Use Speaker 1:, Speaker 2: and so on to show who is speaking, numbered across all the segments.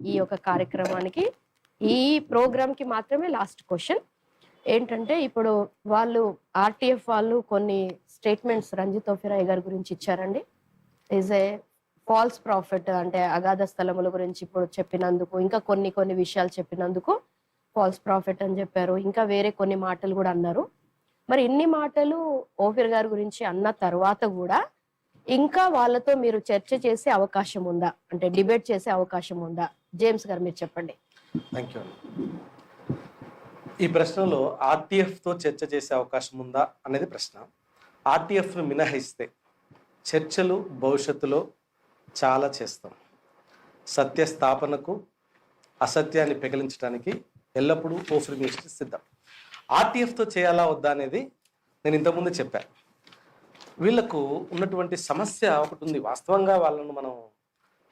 Speaker 1: ఈ యొక్క కార్యక్రమానికి. ఈ ప్రోగ్రామ్కి మాత్రమే లాస్ట్ క్వశ్చన్ ఏంటంటే, ఇప్పుడు వాళ్ళు ఆర్టీఎఫ్ వాళ్ళు కొన్ని స్టేట్మెంట్స్ రంజిత్ ఓఫిరాయ్ గారి గురించి ఇచ్చారండి. ఈజ్ ఏ ఫాల్స్ ప్రాఫిట్, అంటే అగాధ స్థలముల గురించి ఇప్పుడు చెప్పినందుకు, ఇంకా కొన్ని కొన్ని విషయాలు చెప్పినందుకు ఫాల్స్ ప్రాఫిట్ అని చెప్పారు. ఇంకా వేరే కొన్ని మాటలు కూడా అన్నారు. మరి ఇన్ని మాటలు ఓఫిర్ గారి గురించి అన్న తర్వాత కూడా ఇంకా వాళ్ళతో మీరు చర్చ చేసే అవకాశం ఉందా, అంటే డిబేట్ చేసే అవకాశం ఉందా? జేమ్స్ గారు మీరు చెప్పండి.
Speaker 2: Thank you. ఈ ప్రశ్నలో ఆర్టీఎఫ్తో చర్చ చేసే అవకాశం ఉందా అనేది ప్రశ్న. ఆర్టీఎఫ్ను మినహాయిస్తే చర్చలు భవిష్యత్తులో చాలా చేస్తాం. సత్యస్థాపనకు అసత్యాన్ని పెకిలించడానికి ఎల్లప్పుడూ ఓఫిర్ మినిస్ట్రీ సిద్ధం. ఆర్టీఎఫ్తో చేయాలా వద్దా అనేది నేను ఇంతకుముందే చెప్పాను. వీళ్లకు ఉన్నటువంటి సమస్య ఒకటి ఉంది. వాస్తవంగా వాళ్ళను మనం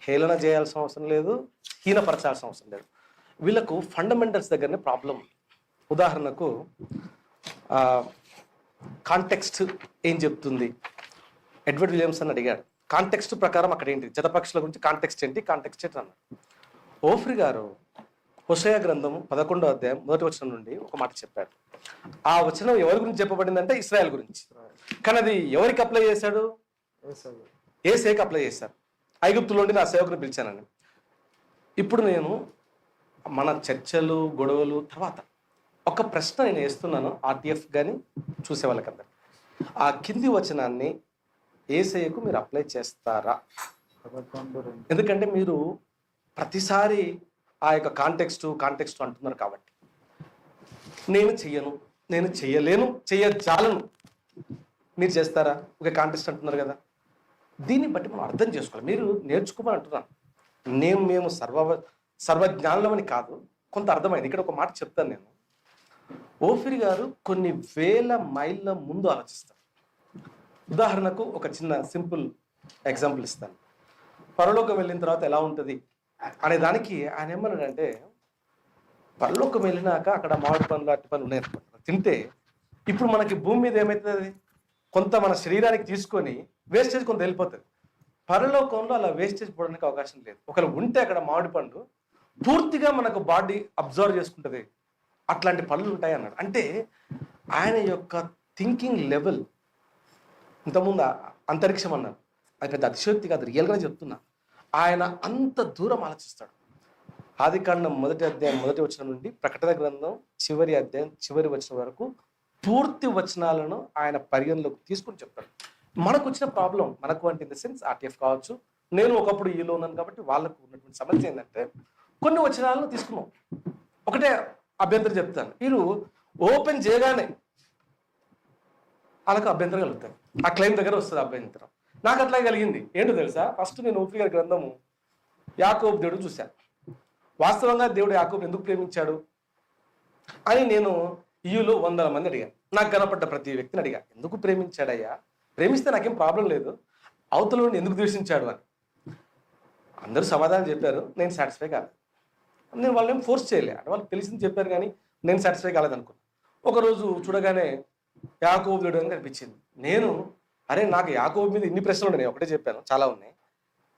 Speaker 2: హేళన చేయాల్సిన అవసరం లేదు, హీనపరచాల్సిన అవసరం లేదు. వీళ్ళకు ఫండమెంటల్స్ దగ్గరనే ప్రాబ్లం ఉంది. ఉదాహరణకు కాంటెక్స్ట్ ఏం చెప్తుంది? ఎడ్వర్డ్ విలియమ్సన్ అడిగాడు, కాంటెక్స్ట్ ప్రకారం అక్కడ ఏంటి, జతపక్షుల గురించి కాంటెక్స్ట్ ఏంటి అన్నాడు. ఓఫ్రి గారు హోషేయ గ్రంథము 11వ అధ్యాయం 1వ వచనం నుండి ఒక మాట చెప్పాడు. ఆ వచనం ఎవరి గురించి చెప్పబడిందంటే ఇశ్రాయేల్ గురించి. కానీ అది ఎవరికి అప్లై చేశాడు? ఏసేకి అప్లై చేశారు. ఐగుప్తులోండి నా సేవకుని పిలిచానని. ఇప్పుడు నేను మన చర్చలు గొడవలు తర్వాత ఒక ప్రశ్న నేను వేస్తున్నాను ఆర్టీఎఫ్ కానీ చూసే వాళ్ళకందరు. ఆ కింది వచనాన్ని ఏసయ్యకు మీరు అప్లై చేస్తారా? ఎందుకంటే మీరు ప్రతిసారి ఆ యొక్క కాంటెక్స్ట్ అంటున్నారు కాబట్టి. నేను చెయ్యను, నేను చెయ్యలేను, చెయ్యజాలను, మీరు చేస్తారా? ఒక కాంటెక్స్ట్ అంటున్నారు కదా. దీన్ని బట్టి మనం అర్థం చేసుకోవాలి. మీరు నేర్చుకోమని అంటున్నాను. మేము సర్వజ్ఞానులమని కాదు, కొంత అర్థమైంది. ఇక్కడ ఒక మాట చెప్తాను నేను. ఓఫిర్ గారు కొన్ని వేల మైళ్ళ ముందు ఆలోచిస్తారు. ఉదాహరణకు ఒక చిన్న సింపుల్ ఎగ్జాంపుల్ ఇస్తాను. పరలోకం వెళ్ళిన తర్వాత ఎలా ఉంటుంది అనే దానికి ఆయన ఏమన్నాడంటే, పరలోకం వెళ్ళినాక అక్కడ మామిడి పండ్లు అట్టి పండ్లు ఉన్నాయి తింటే, ఇప్పుడు మనకి భూమి మీద ఏమవుతుంది, కొంత మన శరీరానికి తీసుకొని వేస్టేజ్ కొంత వెళ్ళిపోతుంది. పరలోకంలో అలా వేస్టేజ్ పోవడానికి అవకాశం లేదు. ఒకవేళ ఉంటే అక్కడ మామిడి పండు పూర్తిగా మనకు బాడీ అబ్జర్వ్ చేసుకుంటుంది, అట్లాంటి పనులు ఉంటాయి అన్నాడు. అంటే ఆయన యొక్క థింకింగ్ లెవెల్, ఇంతకుముందు అంతరిక్షం అన్నాడు, అది పెద్ద అతిశయోక్తి కాదు, రియల్గానే చెప్తున్నా. ఆయన అంత దూరం ఆలోచిస్తాడు. ఆదికాండం 1వ అధ్యాయం 1వ వచనం నుండి ప్రకటన గ్రంథం చివరి అధ్యాయం చివరి వచనం వరకు పూర్తి వచనాలను ఆయన పరిగణలోకి తీసుకుని చెప్తాడు. మనకు వచ్చిన ప్రాబ్లం, మనకు అంటే ఇన్ ద సెన్స్ ఆర్టీఎఫ్ కావచ్చు, నేను ఒకప్పుడు ఈలో ఉన్నాను కాబట్టి వాళ్ళకు ఉన్నటువంటి సమస్య ఏంటంటే, కొన్ని వచనాలను తీసుకున్నాం. ఒకటే అభ్యంతరం చెప్తాను, మీరు ఓపెన్ చేయగానే వాళ్ళకు అభ్యంతరం కలుగుతారు. ఆ క్లెయిమ్ దగ్గర వస్తుంది అభ్యంతరం. నాకు అట్లా కలిగింది. ఏంటో తెలుసా? ఫస్ట్ నేను ఓఫ్రి గారి గ్రంథము యాకోబు దేవుడు చూశాను. వాస్తవంగా దేవుడు యాకోబు ఎందుకు ప్రేమించాడు అని నేను ఈయులో 100 మంది అడిగాను. నాకు కనపడ్డ ప్రతి వ్యక్తిని అడిగా, ఎందుకు ప్రేమించాడయ్యా? ప్రేమిస్తే నాకేం ప్రాబ్లం లేదు, అవతల నుండి ఎందుకు ద్వేషించాడు అని. అందరూ సమాధానం చెప్పారు. నేను సాటిస్ఫై కాలేదు. నేను వాళ్ళని ఫోర్స్ చేయలే, అంటే వాళ్ళకి తెలిసింది చెప్పారు, కానీ నేను సాటిస్ఫై కాలేదనుకున్నాను. ఒకరోజు చూడగానే యాకోబు దేవుడు అని కనిపించింది. నేను నాకు యాకోబు మీద ఇన్ని ప్రశ్నలు ఉన్నాయి, ఒకటే చెప్పాను, చాలా ఉన్నాయి.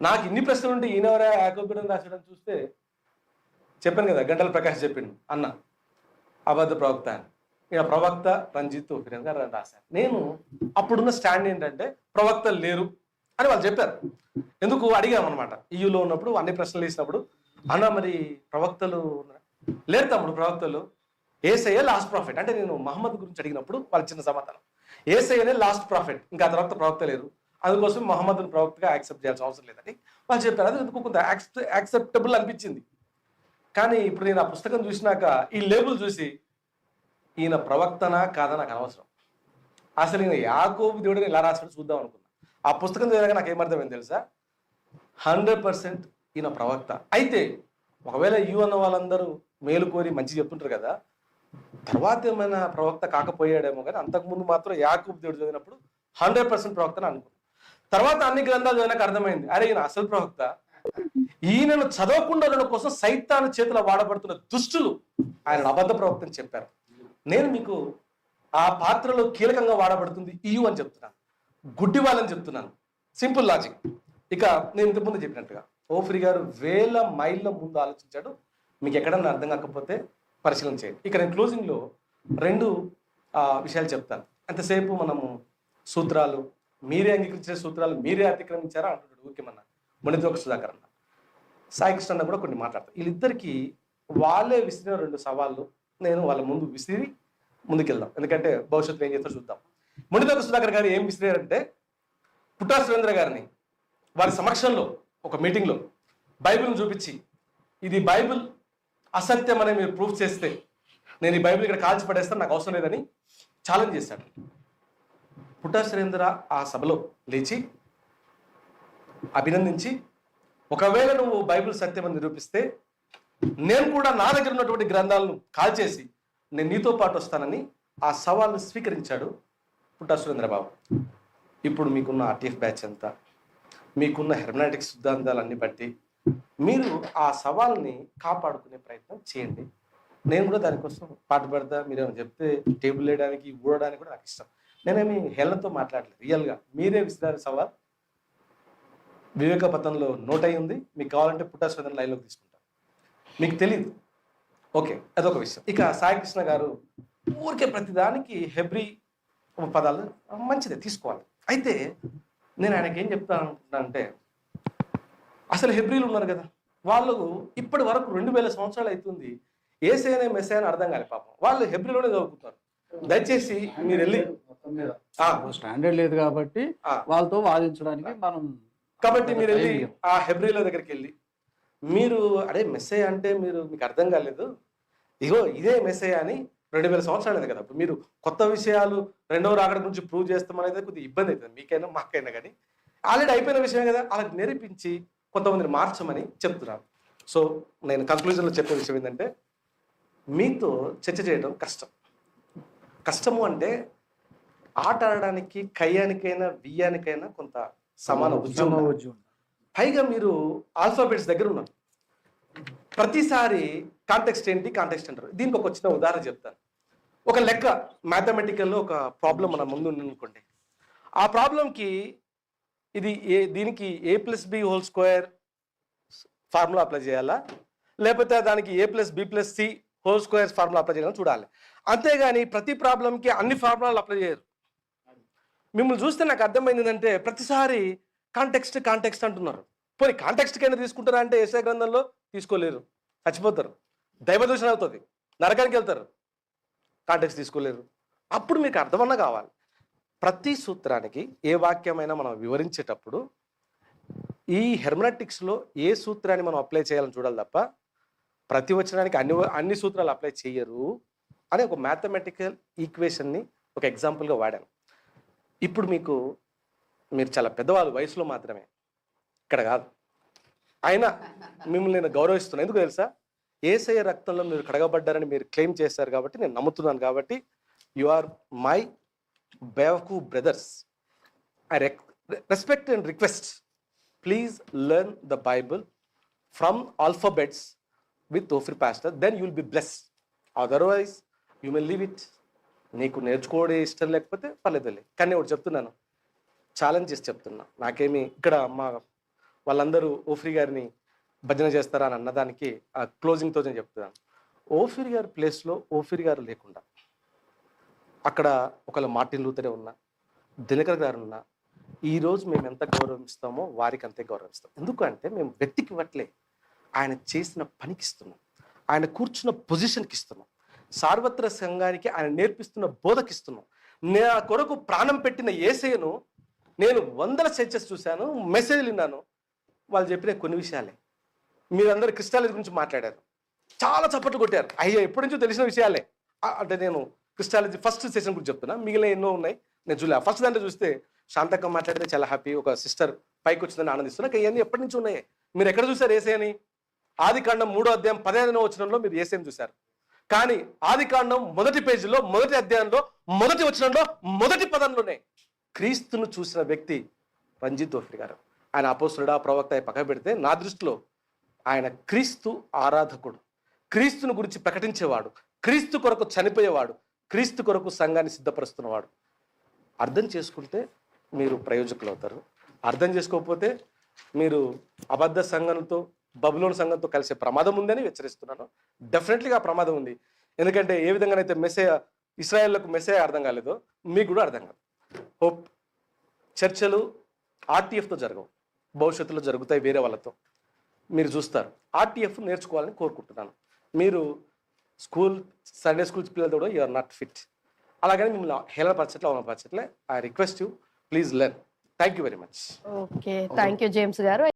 Speaker 2: నాకు ఇన్ని ప్రశ్నలు ఉంటే ఈయనవరా యాకోబు దేవుడు రాశాడని చూస్తే, చెప్పాను కదా గంటల ప్రకాష్ చెప్పిండు అన్న అబద్ధ ప్రవక్త అని. ఇక ప్రవక్త రంజిత్ ఓఫిర్ గారు రాశారు. నేను అప్పుడున్న స్టాండ్ ఏంటంటే ప్రవక్తలు లేరు అని వాళ్ళు చెప్పారు. ఎందుకు అడిగామన్నమాట, ఈయులో ఉన్నప్పుడు అన్ని ప్రశ్నలు వేసినప్పుడు, అన్న మరి ప్రవక్తలు లేరు తమ్ముడు, ప్రవక్తలు ఏసయ్య లాస్ట్ ప్రాఫిట్ అంటే. నేను మహమ్మద్ గురించి అడిగినప్పుడు వాళ్ళ చిన్న సమాధానం, ఏసయ్యనే లాస్ట్ ప్రాఫిట్, ఇంకా ఆ తర్వాత ప్రవక్త లేరు, అందుకోసం మహమ్మద్ని ప్రవక్తగా యాక్సెప్ట్ చేయాల్సిన అవసరం లేదని వాళ్ళు చెప్పారు. అది ఎందుకు కొంత యాక్సెప్టబుల్ అనిపించింది. కానీ ఇప్పుడు నేను ఆ పుస్తకం చూసినాక ఈ లేబుల్ చూసి, ఈయన ప్రవక్తనా కాదా నాకు అనవసరం, అసలు ఈయన యాకోబు దేవుడిని ఎలా రాసాడు చూద్దాం అనుకున్నా. ఆ పుస్తకం చదివాక నాకు ఏమర్థమైంది తెలుసా? 100% ఈయన ప్రవక్త. అయితే ఒకవేళ అన్న వాళ్ళందరూ మేలు కోరి మంచి చెప్తుంటారు కదా, తర్వాత ఏమైనా ప్రవక్త కాకపోయాడేమో, కానీ అంతకుముందు మాత్రం యాకోబు దేవుడు చదివినప్పుడు 100% ప్రవక్తని అనుకున్నాను. తర్వాత అన్ని గ్రంథాలు చదివినాక అర్థమైంది, అరే ఈయన అసలు ప్రవక్త. ఈయనను చదవకుండా కోసం సైతాను చేతిలో వాడబడుతున్న దుష్టులు ఆయన అబద్ధ ప్రవక్త అని చెప్పారు. నేను మీకు ఆ పాత్రలో కీలకంగా వాడబడుతుంది ఈయు అని చెప్తున్నాను, గుడ్డి వాళ్ళని చెప్తున్నాను. Simple logic. ఇక నేను ఇంతకుముందు చెప్పినట్టుగా ఓఫ్రి గారు వేల మైళ్ళ ముందు ఆలోచించాడు. మీకు ఎక్కడన్నా అర్థం కాకపోతే పరిశీలన చేయండి. ఇక నేను క్లోజింగ్లో 2 విషయాలు చెప్తాను. అంతసేపు మనము సూత్రాలు మీరే అంగీకరించిన సూత్రాలు మీరే అతిక్రమించారా అంటున్నాడు ఊరికేమన్నా మునితోక సుధాకర్ అన్న. సాయి కృష్ణ అన్న కూడా కొన్ని మాట్లాడతారు. వీళ్ళిద్దరికీ వాళ్ళే విసిరిన 2 సవాళ్ళు నేను వాళ్ళ ముందు విసిరి ముందుకెళ్దాం. ఎందుకంటే భవిష్యత్తులో ఏం చేస్తారో చూద్దాం. మునితోక సుధాకర్ గారు ఏం విసిరారంటే పుట్టా సురేంద్ర గారిని వారి సమక్షంలో ఒక మీటింగ్లో బైబిల్ని చూపించి ఇది బైబిల్ అసత్యం అని మీరు ప్రూఫ్ చేస్తే నేను ఈ బైబిల్ ఇక్కడ కాల్చి పడేస్తాను, నాకు అవసరం లేదని ఛాలెంజ్ చేశాడు. పుట్టా సురేంద్ర ఆ సభలో లేచి అభినందించి ఒకవేళ నువ్వు బైబిల్ సత్యమని నిరూపిస్తే నేను కూడా నా దగ్గర ఉన్నటువంటి గ్రంథాలను కాల్చేసి నేను నీతో పాటు వస్తానని ఆ సవాల్ను స్వీకరించాడు పుట్టా సురేంద్ర బాబు. ఇప్పుడు మీకున్న ఆర్టీఎఫ్ బ్యాచ్ అంతా, మీకున్న హెర్మనాటిక్స్ సిద్ధాంతాలన్నీ బట్టి మీరు ఆ సవాల్ని కాపాడుకునే ప్రయత్నం చేయండి. నేను కూడా దానికోసం పాటుపడతా. మీరు ఏమైనా చెప్తే టేబుల్ వేయడానికి ఊడడానికి కూడా నాకు ఇష్టం. నేనేమి హేళనతో మాట్లాడలేదు, రియల్గా మీరే విసిరారు సవాల్. వివేక పథంలో నోట్ అయి ఉంది, మీకు కావాలంటే పుట్టా సురేంద్ర లైన్లోకి తీసుకుంటాం. మీకు తెలియదు, ఓకే, అదొక విషయం. ఇక సాయి కృష్ణ గారు ఊరికే ప్రతిదానికి హెబ్రీ పదాలు మంచిదే తీసుకోవాలి. అయితే నేను ఆయనకి ఏం చెప్తాను అనుకుంటున్నా అంటే, అసలు హెబ్రీలు ఉన్నారు కదా, వాళ్ళు ఇప్పటి వరకు 2000 సంవత్సరాలు అవుతుంది ఏసైనా మెస్సైనా అర్థం కాలే పాపం. వాళ్ళు హెబ్రీలోనే చదువుకుంటారు. దయచేసి మీరు వెళ్ళి
Speaker 3: స్టాండర్డ్ లేదు కాబట్టి వాళ్ళతో వాదించడానికి మనం
Speaker 2: కాబట్టి మీరు వెళ్ళి ఆ హెబ్రీల దగ్గరికి వెళ్ళి మీరు అడే మెస్సే అంటే మీకు అర్థం కాలేదు, ఇగో ఇదే మెస్సే అని 2000 సంవత్సరాలు అయింది కదా, ఇప్పుడు మీరు కొత్త విషయాలు రెండవ రాకడ గురించి ప్రూవ్ చేస్తామనేది కొద్దిగా ఇబ్బంది అవుతుంది మీకైనా మాకైనా. కానీ ఆల్రెడీ అయిపోయిన విషయం కదా, వాళ్ళకి నేర్పించి కొంతమందిని మార్చమని చెప్తున్నాను. సో నేను కంక్లూజన్లో చెప్పే విషయం ఏంటంటే, మీతో చర్చ చేయడం కష్టము అంటే ఆట ఆడడానికి కయ్యానికైనా బియ్యానికైనా కొంత సమాన ఉద్యోగం. పైగా మీరు ఆల్ఫాబెట్స్ దగ్గర ఉన్నారు. ప్రతిసారి కాంటెక్స్ట్ ఏంటి కాంటెక్స్ట్ అంటారు. దీనికి ఒక చిన్న ఉదాహరణ చెప్తాను. ఒక లెక్క మ్యాథమెటికల్లో ఒక ప్రాబ్లం మన ముందు అనుకోండి. ఆ ప్రాబ్లంకి దీనికి a+b² ఫార్ములా అప్లై చేయాలా, లేకపోతే దానికి a+b+c² ఫార్ములా అప్లై చేయాలని చూడాలి. అంతేగాని ప్రతి ప్రాబ్లంకి అన్ని ఫార్ములాలు అప్లై చేయరు. మిమ్మల్ని చూస్తే నాకు అర్థమైంది ఏంటంటే ప్రతిసారి కాంటెక్స్ట్ అంటున్నారు. పోనీ కాంటెక్స్ట్కైనా తీసుకుంటారా అంటే ఏసై గ్రంథంలో తీసుకోలేరు, చచ్చిపోతారు, దైవదూషణ అవుతుంది, నరకానికి వెళ్తారు. కాంటెక్స్ట్ తీసుకోలేరు. అప్పుడు మీకు అర్థమన్నా కావాలి. ప్రతి సూత్రానికి ఏ వాక్యమైనా మనం వివరించేటప్పుడు ఈ హెర్మనాటిక్స్లో ఏ సూత్రాన్ని మనం అప్లై చేయాలని చూడాలి తప్ప ప్రతి వచనానికి అన్ని సూత్రాలు అప్లై చేయరు అని ఒక మ్యాథమెటికల్ ఈక్వేషన్ని ఒక ఎగ్జాంపుల్గా వాడాను. ఇప్పుడు మీరు చాలా పెద్దవాళ్ళు వయసులో మాత్రమే, ఇక్కడ కాదు. అయినా మిమ్మల్ని నేను గౌరవిస్తున్నాను. ఎందుకు తెలుసా? యేసయ్య రక్తంలో మీరు కడగబడ్డారని మీరు క్లెయిమ్ చేశారు కాబట్టి నేను నమ్ముతున్నాను. కాబట్టి యు ఆర్ మై బేవకు brothers. I respect and request, please learn the Bible from alphabets with ఓఫ్రి pastor, then you will be blessed. Otherwise you may leave it. నీకు నేర్చుకోవడం ఇష్టం లేకపోతే పర్లేదులే. కానీ ఒకటి చెప్తున్నాను, ఛాలెంజ్ చేసి చెప్తున్నా. నాకేమి ఇక్కడ వాళ్ళందరూ ఓఫ్రి గారిని భజన చేస్తారా అని అన్నదానికి ఆ క్లోజింగ్తో నేను చెప్తున్నాను. ఓఫ్రి గారి ప్లేస్లో ఓఫ్రి గారు లేకుండా అక్కడ ఒకవేళ మార్టిన్ లూథరే ఉన్నా, దినకర్ గారు ఉన్నా, ఈరోజు మేము ఎంత గౌరవిస్తామో వారికి అంతే గౌరవిస్తాం. ఎందుకంటే మేము వ్యక్తికి ఇవ్వట్లే, ఆయన చేసిన పనికి ఇస్తున్నాం, ఆయన కూర్చున్న పొజిషన్కి ఇస్తున్నాం, సార్వత్ర సంఘానికి ఆయన నేర్పిస్తున్న బోధకిస్తున్నాం. నా కొరకు ప్రాణం పెట్టిన యేసయ్యను నేను 100 చర్చెస్ చూశాను, మెసేజ్లు విన్నాను. వాళ్ళు చెప్పిన కొన్ని విషయాలే. మీరందరూ క్రిస్టాలజీ గురించి మాట్లాడారు, చాలా చప్పట్లు కొట్టారు. అయ్యో ఎప్పటి నుంచో తెలిసిన విషయాలే. అంటే నేను క్రిస్టాలజీ ఫస్ట్ సెషన్ గురించి చెప్తున్నా, మిగిలిన ఎన్నో ఉన్నాయి నేను చూడలే. ఫస్ట్ దాంట్లో చూస్తే శాంతక్క మాట్లాడితే చాలా హ్యాపీ, ఒక సిస్టర్ పైకి వచ్చిందని ఆనందిస్తున్నా. ఇవన్నీ ఎప్పటి నుంచి ఉన్నాయి? మీరు ఎక్కడ చూసారు యేసయ్యని? ఆదికాండం 3వ అధ్యాయం 15వ వచనంలో మీరు యేసయ్యని చూశారు. కానీ ఆదికాండం 1వ పేజీలో 1వ అధ్యాయంలో 1వ వచనంలో 1వ పదంలోనే క్రీస్తును చూసిన వ్యక్తి రంజిత్ ఓఫ్రి గారు. ఆయన అపోస్తులుడా ప్రవక్త పక్క పెడితే నా దృష్టిలో ఆయన క్రీస్తు ఆరాధకుడు, క్రీస్తుని గురించి ప్రకటించేవాడు, క్రీస్తు కొరకు చనిపోయేవాడు, క్రీస్తు కొరకు సంఘాన్ని సిద్ధపరుస్తున్నవాడు. అర్థం చేసుకుంటే మీరు ప్రయోజకులు అవుతారు. అర్థం చేసుకోకపోతే మీరు అబద్ధ సంఘంతో బబులోన్ సంఘంతో కలిసే ప్రమాదం ఉందని హెచ్చరిస్తున్నాను. డెఫినెట్లీగా ఆ ప్రమాదం ఉంది. ఎందుకంటే ఏ విధంగానైతే ఇస్రాయేళ్లకు మెస్సేయ అర్థం కాలేదో మీకు కూడా అర్థం కాదు. హోప్ చర్చలు ఆర్టీఎఫ్తో జరగవు, భవిష్యత్తులో జరుగుతాయి వేరే వాళ్ళతో. మీరు చూస్తారు. ఆర్టీఎఫ్ నేర్చుకోవాలని కోరుకుంటున్నాను. మీరు సండే స్కూల్ పిల్లలతో కూడా యూఆర్ నాట్ ఫిట్. అలాగని మిమ్మల్ని హేళనపరచట్లే, అవమానపరచట్లే. I request you, please learn. Thank you very much.
Speaker 1: Okay, thank you James గారు.